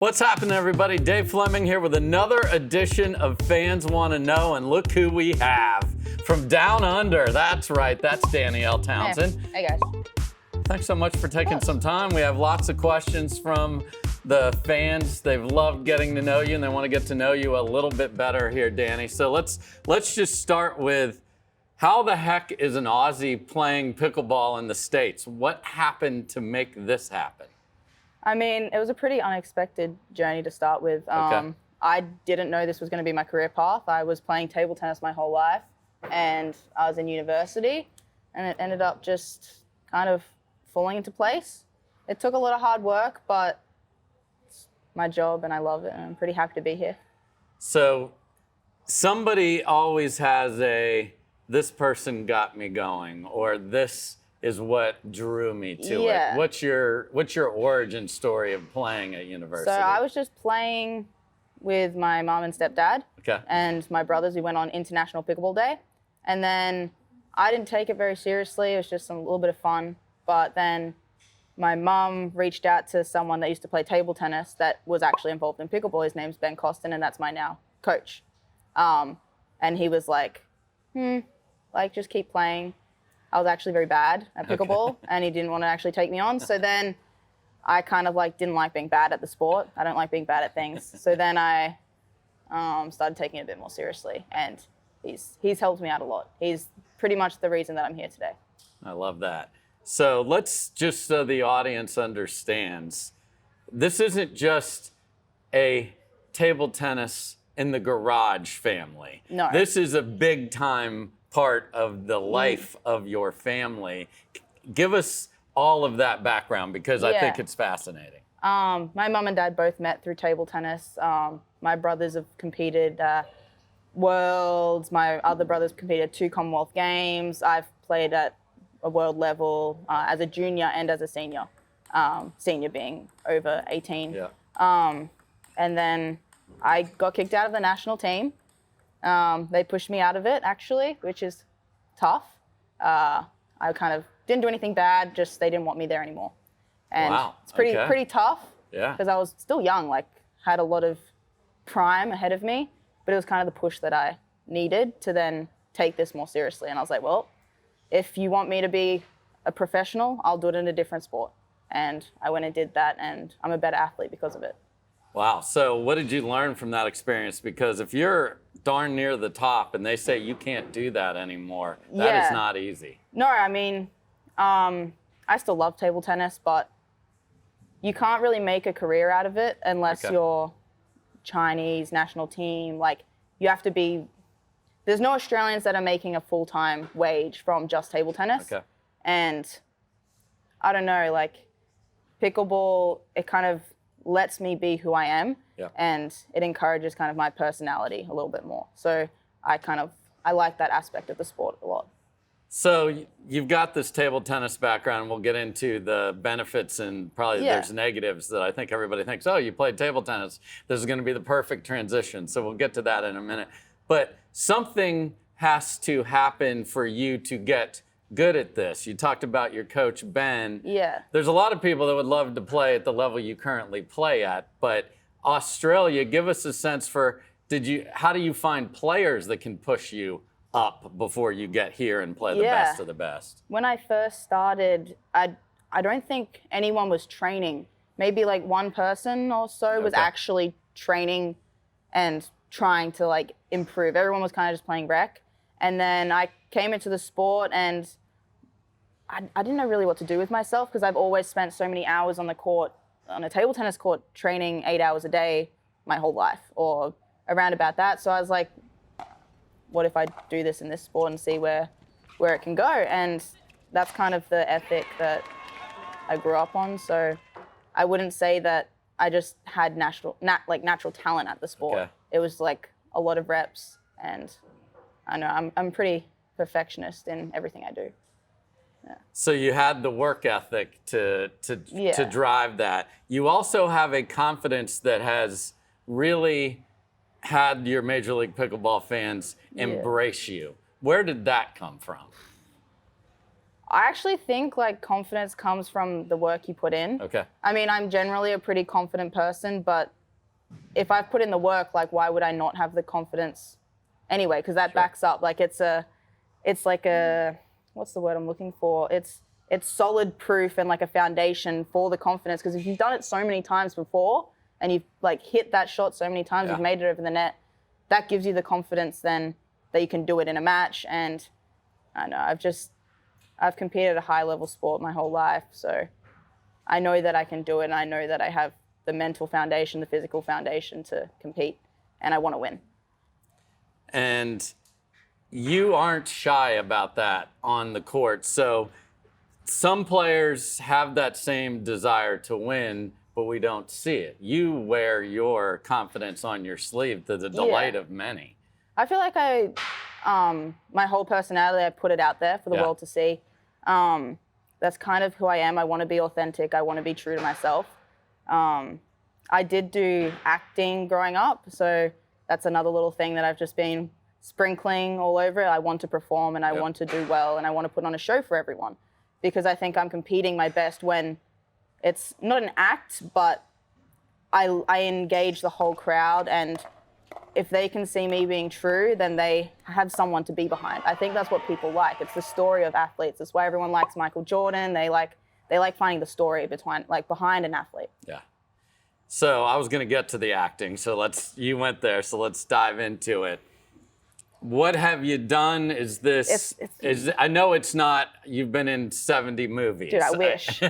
What's happening, everybody? Dave Fleming here with another edition of Fans Want to Know, and look who we have from down under. That's right, that's Danni-Elle Townsend. Hey guys. Thanks so much for taking some time. We have lots of questions from the fans. They've loved getting to know you, and they want to get to know you a little bit better here, Danny. So let's just start with, how the heck is an Aussie playing pickleball in the States? What happened to make this happen? I mean, it was a pretty unexpected journey to start with. Okay. I didn't know this was going to be my career path. I was playing table tennis my whole life, and I was in university, and it ended up just kind of falling into place. It took a lot of hard work, but it's my job, and I love it, and I'm pretty happy to be here. So somebody always has this person got me going, or this is what drew me to it. What's your origin story of playing at university? So I was just playing with my mom and stepdad, and my brothers. We went on International Pickleball Day, and then I didn't take it very seriously. It was just a little bit of fun. But then my mom reached out to someone that used to play table tennis that was actually involved in pickleball. His name's Ben Costin, and that's my now coach. And he was like, just keep playing. I was actually very bad at pickleball, and he didn't want to actually take me on. So then I kind of didn't like being bad at the sport. I don't like being bad at things. So then I started taking it a bit more seriously, and he's helped me out a lot. He's pretty much the reason that I'm here today. I love that. So let's just, so the audience understands, this isn't just a table tennis in the garage family. No. This is a big time part of the life of your family. Give us all of that background, because I think it's fascinating. My mum and dad both met through table tennis. My brothers have competed worlds. My other brothers competed at 2 Commonwealth Games. I've played at a world level as a junior and as a senior. Senior being over 18. Yeah. And then I got kicked out of the national team. They pushed me out of it, actually, which is tough. I kind of didn't do anything bad, just they didn't want me there anymore. And it's pretty tough, because I was still young, had a lot of prime ahead of me, but it was kind of the push that I needed to then take this more seriously. And I was like, well, if you want me to be a professional, I'll do it in a different sport. And I went and did that, and I'm a better athlete because of it. Wow. So what did you learn from that experience? Because if you're darn near the top and they say you can't do that anymore, that is not easy. No, I mean, I still love table tennis, but you can't really make a career out of it unless you're Chinese national team. You have to be, there's no Australians that are making a full-time wage from just table tennis. Okay. And I don't know, pickleball, it kind of lets me be who I am, and it encourages kind of my personality a little bit more. So I like that aspect of the sport a lot. So you've got this table tennis background. We'll get into the benefits, and probably there's negatives that I think everybody thinks, oh, you played table tennis. This is going to be the perfect transition. So we'll get to that in a minute. But something has to happen for you to get good at this. You talked about your coach, Ben. Yeah. There's a lot of people that would love to play at the level you currently play at, but Australia, give us a sense for, how do you find players that can push you up before you get here and play the best of the best? When I first started, I don't think anyone was training. Maybe one person or so was actually training and trying to improve. Everyone was kind of just playing rec. And then I came into the sport, and I didn't know really what to do with myself, because I've always spent so many hours on the court, on a table tennis court, training 8 hours a day my whole life, or around about that. So I was like, what if I do this in this sport and see where it can go? And that's kind of the ethic that I grew up on. So I wouldn't say that I just had natural talent at the sport. Okay. It was a lot of reps, and I know I'm pretty perfectionist in everything I do. Yeah. So you had the work ethic to drive that. You also have a confidence that has really had your Major League Pickleball fans embrace you. Where did that come from? I actually think like confidence comes from the work you put in. Okay. I mean, I'm generally a pretty confident person, but if I've put in the work, like why would I not have the confidence anyway? Because that backs up. Like it's like a, what's the word I'm looking for? It's solid proof and like a foundation for the confidence. Because if you've done it so many times before and you've like hit that shot so many times, you've made it over the net, that gives you the confidence then that you can do it in a match. And I don't know, I've competed at a high level sport my whole life. So I know that I can do it, and I know that I have the mental foundation, the physical foundation to compete, and I want to win. And you aren't shy about that on the court. So some players have that same desire to win, but we don't see it. You wear your confidence on your sleeve to the delight of many. I feel like my whole personality, I put it out there for the world to see. That's kind of who I am. I want to be authentic. I want to be true to myself. I did do acting growing up, so that's another little thing that I've just been sprinkling all over it. I want to perform, and I want to do well, and I want to put on a show for everyone, because I think I'm competing my best when it's not an act, but I engage the whole crowd, and if they can see me being true, then they have someone to be behind. I think that's what people like. It's the story of athletes. That's why everyone likes Michael Jordan. They like finding the story behind an athlete. Yeah. So I was going to get to the acting. So you went there. So let's dive into it. What have you done? Is this? I know it's not. You've been in 70 movies. Dude, I wish.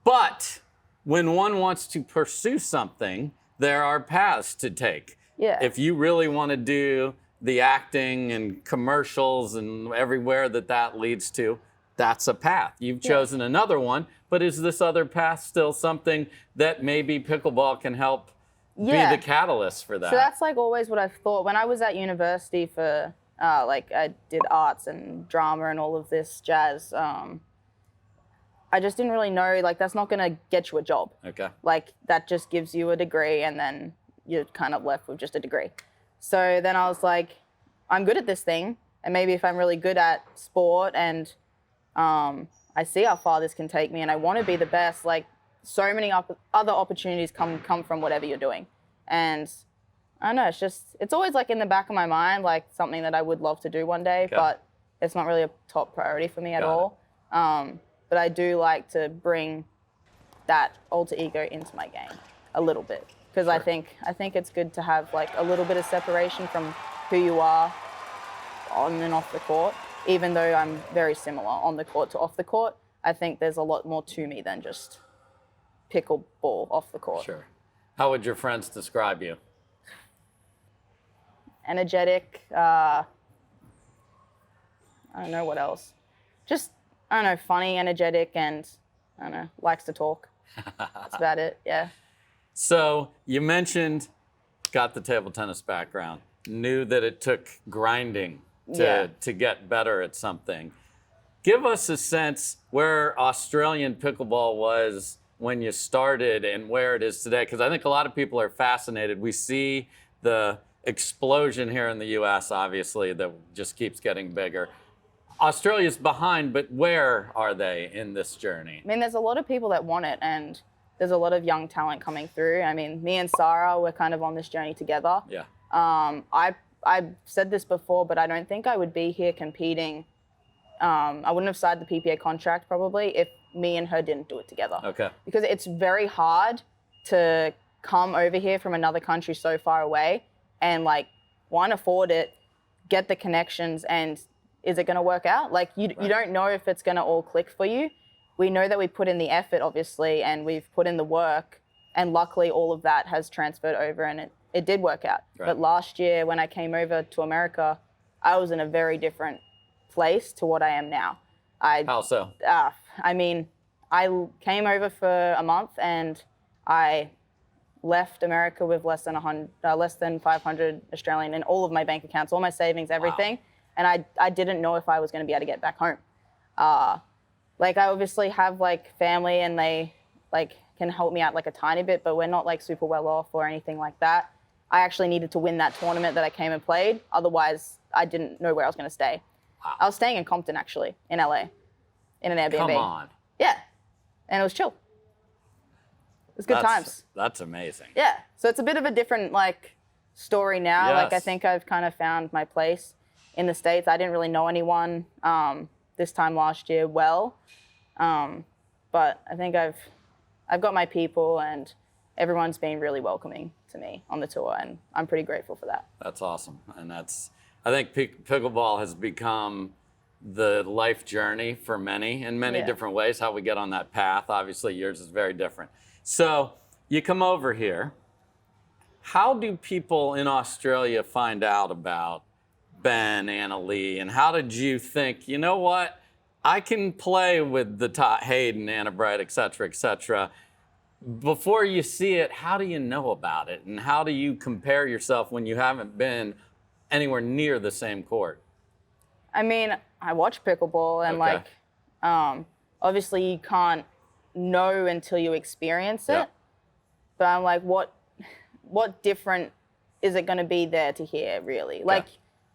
But when one wants to pursue something, there are paths to take. Yeah. If you really want to do the acting and commercials and everywhere that leads to, that's a path. You've chosen another one, but is this other path still something that maybe pickleball can help be the catalyst for that? So that's like always what I've thought. When I was at university for, I did arts and drama and all of this jazz, I just didn't really know, like, that's not going to get you a job. Okay. Like, that just gives you a degree, and then you're kind of left with just a degree. So then I was like, I'm good at this thing, and maybe if I'm really good at sport and I see how far this can take me and I want to be the best, like, so many other opportunities come from whatever you're doing. And I don't know, it's always like in the back of my mind, like something that I would love to do one day, but it's not really a top priority for me at all. But I do like to bring that alter ego into my game a little bit, because I think it's good to have like a little bit of separation from who you are on and off the court. Even though I'm very similar on the court to off the court, I think there's a lot more to me than just pickleball off the court. Sure. How would your friends describe you? Energetic. I don't know what else. Just, I don't know, funny, energetic, and I don't know, likes to talk. That's about it, yeah. So you mentioned, got the table tennis background, knew that it took grinding to get better at something. Give us a sense where Australian pickleball was when you started and where it is today, because I think a lot of people are fascinated. We see the explosion here in the U.S., obviously, that just keeps getting bigger. Australia's behind, but where are they in this journey? I mean, there's a lot of people that want it, and there's a lot of young talent coming through. I mean, me and Sarah, we're kind of on this journey together. Yeah. I've said this before, but I don't think I would be here competing. I wouldn't have signed the PPA contract probably if me and her didn't do it together. Okay. Because it's very hard to come over here from another country so far away and like, one, afford it, get the connections, and is it going to work out? Like you don't know if it's going to all click for you. We know that we put in the effort, obviously, and we've put in the work, and luckily all of that has transferred over, and it did work out. Right. But last year when I came over to America, I was in a very different place to what I am now. How so? I mean, I came over for a month and I left America with less than 500 Australian in all of my bank accounts, all my savings, everything. Wow. And I didn't know if I was going to be able to get back home. Like I obviously have like family and they like can help me out like a tiny bit, but we're not like super well off or anything like that. I actually needed to win that tournament that I came and played. Otherwise, I didn't know where I was going to stay. Wow. I was staying in Compton actually, in LA. in an Airbnb. Come on. Yeah, and it was chill. It was good times. That's amazing. Yeah, so it's a bit of a different story now. Yes. I think I've kind of found my place in the States. I didn't really know anyone this time last year well, but I think I've got my people, and everyone's been really welcoming to me on the tour, and I'm pretty grateful for that. That's awesome, and I think pickleball has become the life journey for many in many different ways. How we get on that path, obviously yours is very different. So you come over here. How do people in Australia find out about Ben, Anna Leigh, and how did you think, you know what, I can play with the top Hayden, Anna Bright, et cetera, before you see it, how do you know about it? And how do you compare yourself when you haven't been anywhere near the same court? I mean, I watch pickleball, and obviously you can't know until you experience it. But I'm like, what different is it going to be there to hear, really?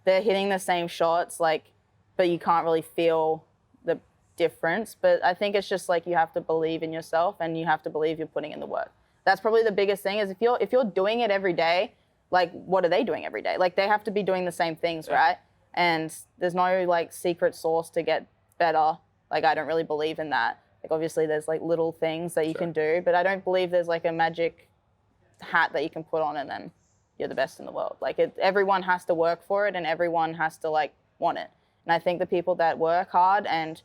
They're hitting the same shots, but you can't really feel the difference. But I think it's just you have to believe in yourself, and you have to believe you're putting in the work. That's probably the biggest thing, is if you're doing it every day, what are they doing every day? They have to be doing the same things, right? And there's no secret sauce to get better. I don't really believe in that. Obviously there's little things that you can do, but I don't believe there's a magic hat that you can put on and then you're the best in the world. Everyone has to work for it, and everyone has to want it. And I think the people that work hard and,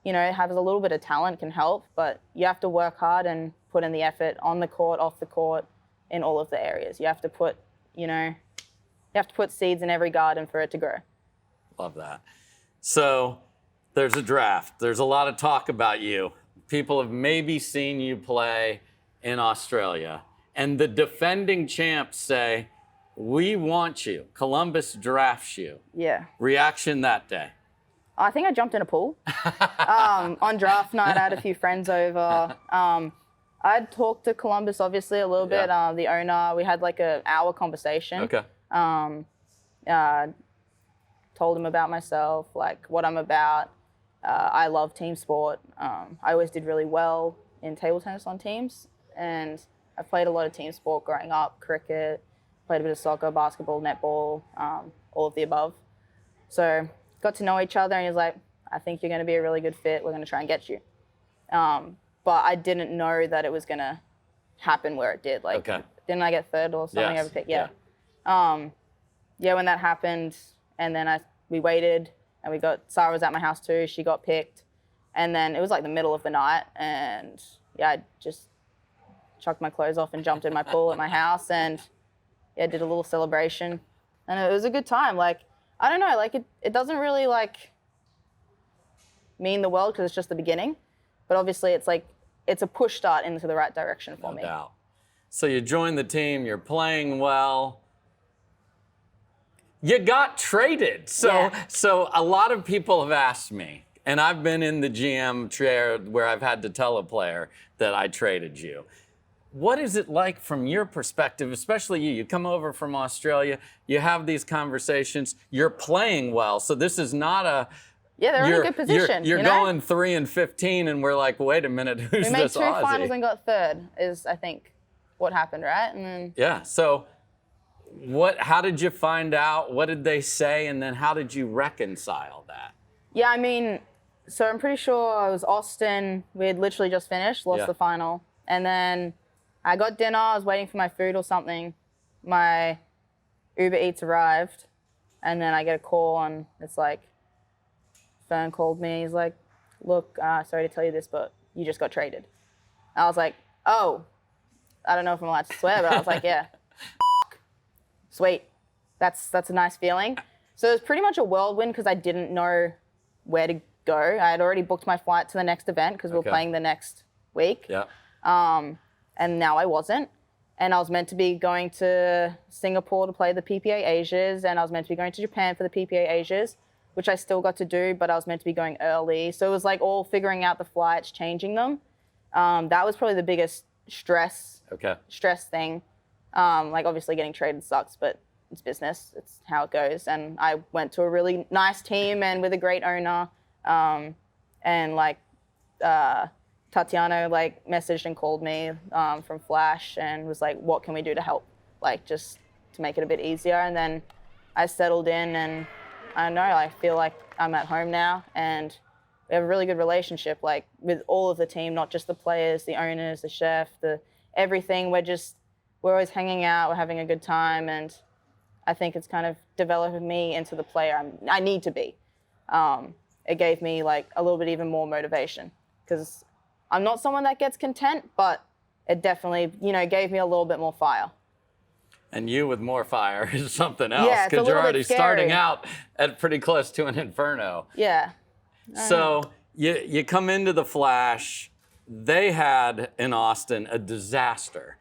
have a little bit of talent can help, but you have to work hard and put in the effort on the court, off the court, in all of the areas. You have to put, seeds in every garden for it to grow. Love that. So there's a draft. There's a lot of talk about you. People have maybe seen you play in Australia, and the defending champs say, we want you. Columbus drafts you. Yeah. Reaction that day? I think I jumped in a pool. On draft night, I had a few friends over. I'd talked to Columbus, obviously, a little bit. The owner, we had an hour conversation. Okay. Told him about myself, what I'm about. I love team sport. I always did really well in table tennis on teams, and I played a lot of team sport growing up, cricket, played a bit of soccer, basketball, netball, all of the above. So got to know each other, and he was like, I think you're going to be a really good fit. We're going to try and get you. But I didn't know that it was going to happen where it did. Didn't I get third or something? Yes. Over pick? Yeah. When that happened, and then we waited, and Sarah was at my house too. She got picked, and then it was the middle of the night, and I just chucked my clothes off and jumped in my pool at my house, and did a little celebration, and it was a good time. I don't know, it doesn't really mean the world because it's just the beginning, but obviously it's a push start into the right direction for me. No doubt. So you joined the team, you're playing well. You got traded. So a lot of people have asked me, and I've been in the GM chair where I've had to tell a player that I traded you. What is it like from your perspective, especially you? You come over from Australia, you have these conversations, you're playing well. So this is not a... Yeah, they're in a good position. You're going 3-15, and we're like, wait a minute, who's this Aussie? We made 2 finals and got third is, I think, what happened, right? And then... Yeah, so... How did you find out? What did they say? And then how did you reconcile that? Yeah, I mean, so I'm pretty sure it was Austin. We had literally just finished, lost the final. And then I got dinner. I was waiting for my food or something. My Uber Eats arrived. And then I get a call, and it's Fern called me. He's like, look, sorry to tell you this, but you just got traded. I was like, oh, I don't know if I'm allowed to swear, but I was like, yeah. Sweet. That's a nice feeling. So it was pretty much a whirlwind because I didn't know where to go. I had already booked my flight to the next event because we were playing the next week. Yeah. And now I wasn't. And I was meant to be going to Singapore to play the PPA Asias, and I was meant to be going to Japan for the PPA Asias, which I still got to do, but I was meant to be going early. So it was all figuring out the flights, changing them. That was probably the biggest stress thing. Obviously getting traded sucks, but it's business. It's how it goes. And I went to a really nice team and with a great owner. and like Tatiana like messaged and called me from Flash and was like, what can we do to help? Like just to make it a bit easier. And then I settled in, and I don't know, I feel like I'm at home now, and we have a really good relationship like with all of the team, not just the players, the owners, the chef, the everything. We're always hanging out, we're having a good time, and I think it's kind of developed me into the player I need to be. It gave me like a little bit even more motivation, because I'm not someone that gets content, but it definitely, gave me a little bit more fire. And you with more fire is something else, because you're already starting out at pretty close to an inferno. Yeah. So you come into the Flash. They had in Austin a disaster.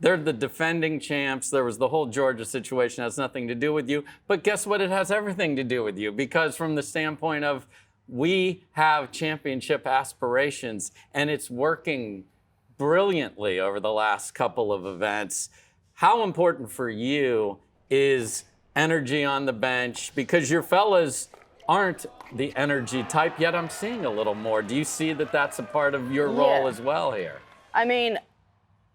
They're the defending champs. There was the whole Georgia situation. It has nothing to do with you. But guess what? It has everything to do with you, because from the standpoint of we have championship aspirations, and it's working brilliantly over the last couple of events. How important for you is energy on the bench? Because your fellas aren't the energy type, yet I'm seeing a little more. Do you see that that's a part of your role as well here? I mean,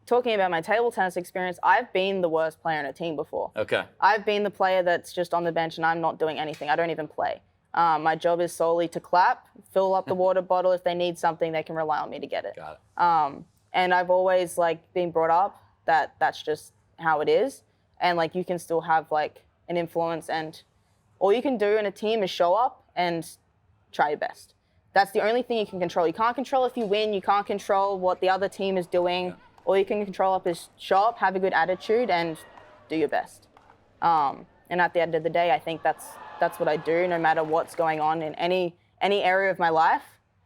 talking about my table tennis experience, I've been the worst player in a team before. Okay. I've been the player that's just on the bench and I'm not doing anything. I don't even play. My job is solely to clap, fill up the water bottle. If they need something, they can rely on me to get it. Got it. And I've always been brought up that that's just how it is. And you can still have an influence, and all you can do in a team is show up and try your best. That's the only thing you can control. You can't control if you win. You can't control what the other team is doing. Yeah. All you can control is show up, have a good attitude, and do your best. And at the end of the day, I think that's what I do, no matter what's going on in any area of my life.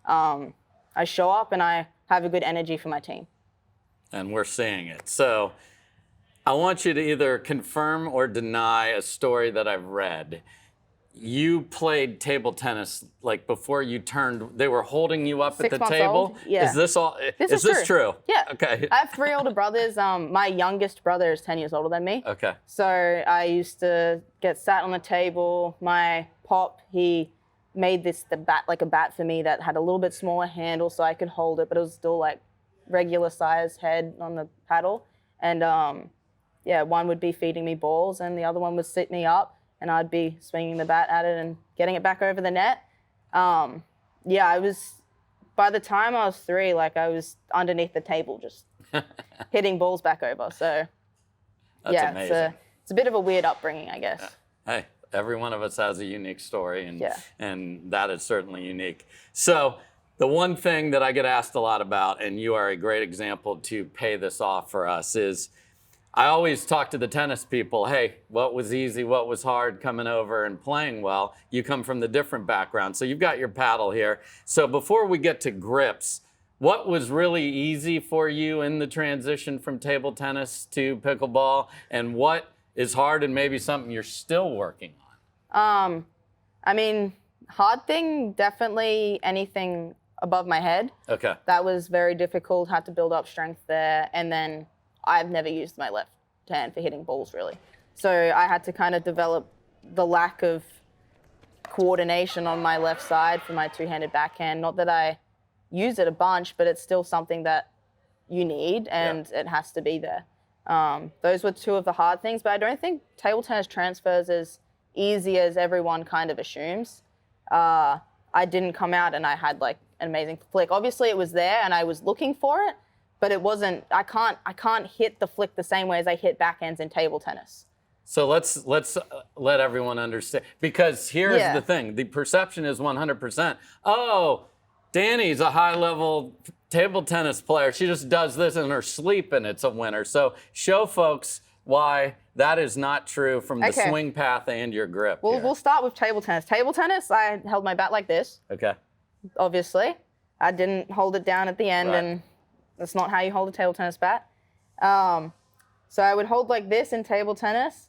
I show up and I have a good energy for my team. And we're seeing it. So I want you to either confirm or deny a story that I've read. You played table tennis before you turned. They were holding you up 6 at the months table. Old. Yeah. Is this all? Is this true? Yeah. Okay. I have 3 older brothers. My youngest brother is 10 years older than me. Okay. So I used to get sat on the table. My pop, he made the bat a bat for me that had a little bit smaller handle so I could hold it, but it was still regular size head on the paddle. And one would be feeding me balls and the other one would sit me up and I'd be swinging the bat at it and getting it back over the net. I was, by the time I was 3, I was underneath the table just hitting balls back over. So that's amazing. It's a bit of a weird upbringing, I guess. Hey, every one of us has a unique story, and that is certainly unique. So the one thing that I get asked a lot about, and you are a great example to pay this off for us, is I always talk to the tennis people, hey, what was easy, what was hard coming over and playing well? You come from the different background. So you've got your paddle here. So before we get to grips, what was really easy for you in the transition from table tennis to pickleball? And what is hard and maybe something you're still working on? Hard thing, definitely anything above my head. Okay. That was very difficult, had to build up strength there. And then I've never used my left hand for hitting balls, really. So I had to kind of develop the lack of coordination on my left side for my two-handed backhand. Not that I use it a bunch, but it's still something that you need, and it has to be there. Those were 2 of the hard things, but I don't think table tennis transfers as easy as everyone kind of assumes. I didn't come out and I had an amazing flick. Obviously it was there and I was looking for it, but it wasn't, I can't hit the flick the same way as I hit backhands in table tennis. So let's let everyone understand, because here's the thing. The perception is 100%. Oh, Danni's a high-level table tennis player. She just does this in her sleep and it's a winner. So show folks why that is not true from the swing path and your grip. We'll start with table tennis. Table tennis, I held my bat like this. Okay. Obviously. I didn't hold it down at the end, and that's not how you hold a table tennis bat. So I would hold like this in table tennis.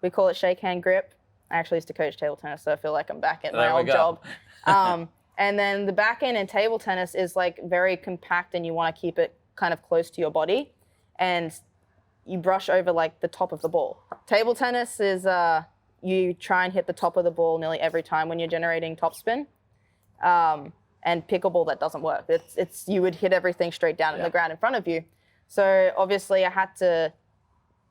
We call it shake hand grip. I actually used to coach table tennis, so I feel like I'm back at my old job. And then the backhand in table tennis is very compact, and you want to keep it kind of close to your body. And you brush over the top of the ball. Table tennis is you try and hit the top of the ball nearly every time when you're generating topspin. And pickleball, that doesn't work. It's you would hit everything straight down in the ground in front of you. So obviously I had to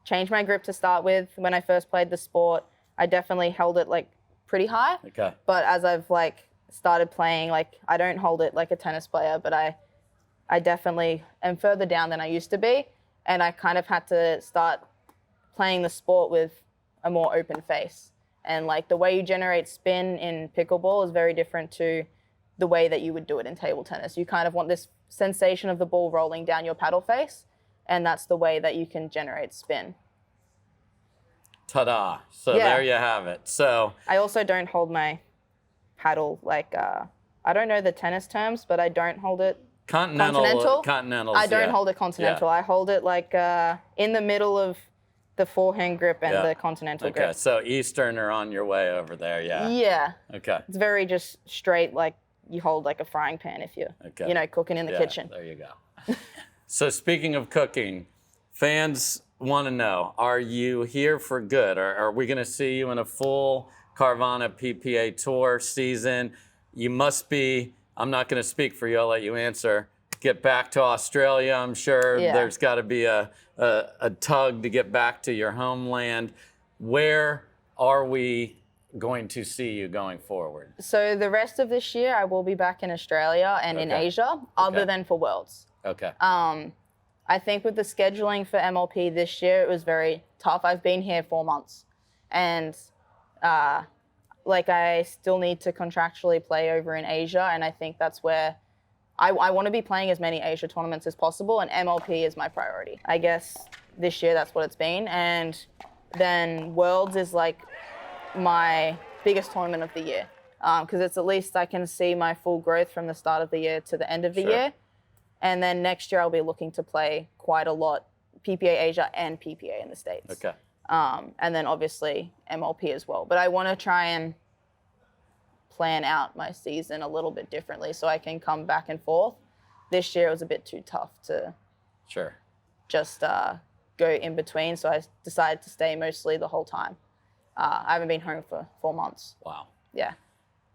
change my grip to start with. When I first played the sport, I definitely held it like pretty high. Okay. But as I've like started playing, like I don't hold it like a tennis player, but I definitely am further down than I used to be. And I kind of had to start playing the sport with a more open face. And like the way you generate spin in pickleball is very different to the way that you would do it in table tennis. You kind of want this sensation of the ball rolling down your paddle face, and that's the way that you can generate spin. Ta-da. So there you have it. So I also don't hold my paddle like, I don't know the tennis terms, but I don't hold it continental. I don't hold it continental. I hold it like in the middle of the forehand grip and the continental grip. Okay, so Eastern are on your way over there, Yeah. Okay. It's very just straight, like you hold like a frying pan if you're, you know, cooking in the kitchen. There you go. So speaking of cooking, fans want to know, are you here for good? Are we going to see you in a full Carvana PPA Tour season? You must be, I'm not going to speak for you, I'll let you answer. Get back to Australia, I'm sure. There's got to be a tug to get back to your homeland. Where are we going to see you going forward? So the rest of this year, I will be back in Australia and in Asia, other than for Worlds. Okay. I think with the scheduling for MLP this year, it was very tough. I've been here 4 months, and like I still need to contractually play over in Asia, and I think that's where I want to be playing as many Asia tournaments as possible, and MLP is my priority. I guess this year that's what it's been, and then Worlds is like my biggest tournament of the year, because it's at least I can see my full growth from the start of the year to the end of the year. And then next year I'll be looking to play quite a lot, PPA Asia and PPA in the States. Okay. And then obviously MLP as well. But I want to try and plan out my season a little bit differently so I can come back and forth. This year it was a bit too tough to just go in between, so I decided to stay mostly the whole time. I haven't been home for 4 months. Wow. Yeah.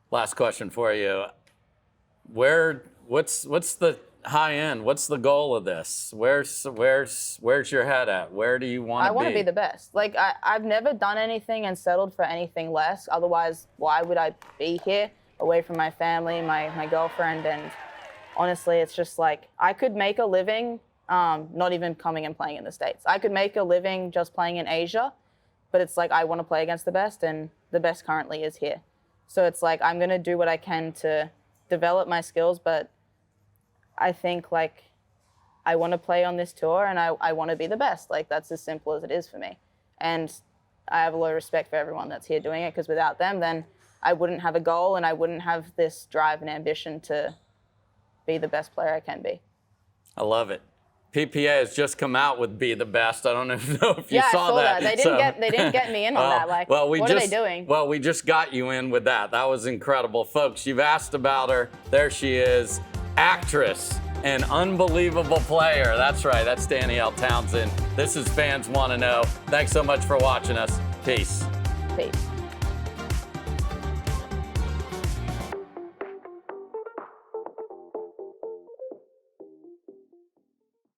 Last question for you. What's the high end? What's the goal of this? Where's your head at? Where do you want to be? I want to be the best. Like I've never done anything and settled for anything less. Otherwise, why would I be here away from my family, my girlfriend? And honestly, it's just like I could make a living not even coming and playing in the States. I could make a living just playing in Asia, but it's like I want to play against the best, and the best currently is here. So it's like I'm going to do what I can to develop my skills, but I think like I want to play on this tour, and I want to be the best. Like that's as simple as it is for me. And I have a lot of respect for everyone that's here doing it, because without them, then I wouldn't have a goal and I wouldn't have this drive and ambition to be the best player I can be. I love it. PPA has just come out with "Be the Best." I don't know if you saw that. Yeah, I saw that. They didn't get me in on that. Like, what are they doing? Well, we just got you in with that. That was incredible, folks. You've asked about her. There she is, actress and unbelievable player. That's right. That's Danni-Elle Townsend. This is Fans Want to Know. Thanks so much for watching us. Peace. Peace.